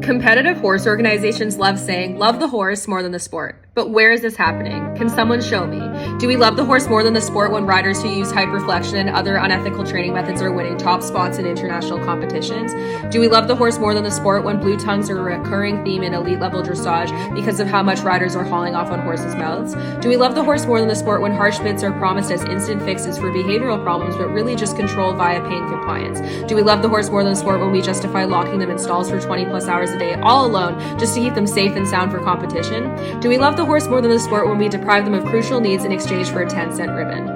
Competitive horse organizations love saying, love the horse more than the sport. But where is this happening? Can someone show me? Do we love the horse more than the sport when riders who use hyperflexion and other unethical training methods are winning top spots in international competitions? Do we love the horse more than the sport when blue tongues are a recurring theme in elite level dressage because of how much riders are hauling off on horses' mouths? Do we love the horse more than the sport when harsh bits are promised as instant fixes for behavioral problems but really just control via pain compliance? Do we love the horse more than the sport when we justify locking them in stalls for 20 plus hours a day all alone just to keep them safe and sound for competition? Do we love the horse more than the sport when we deprive them of crucial needs in exchange for a 10-cent ribbon?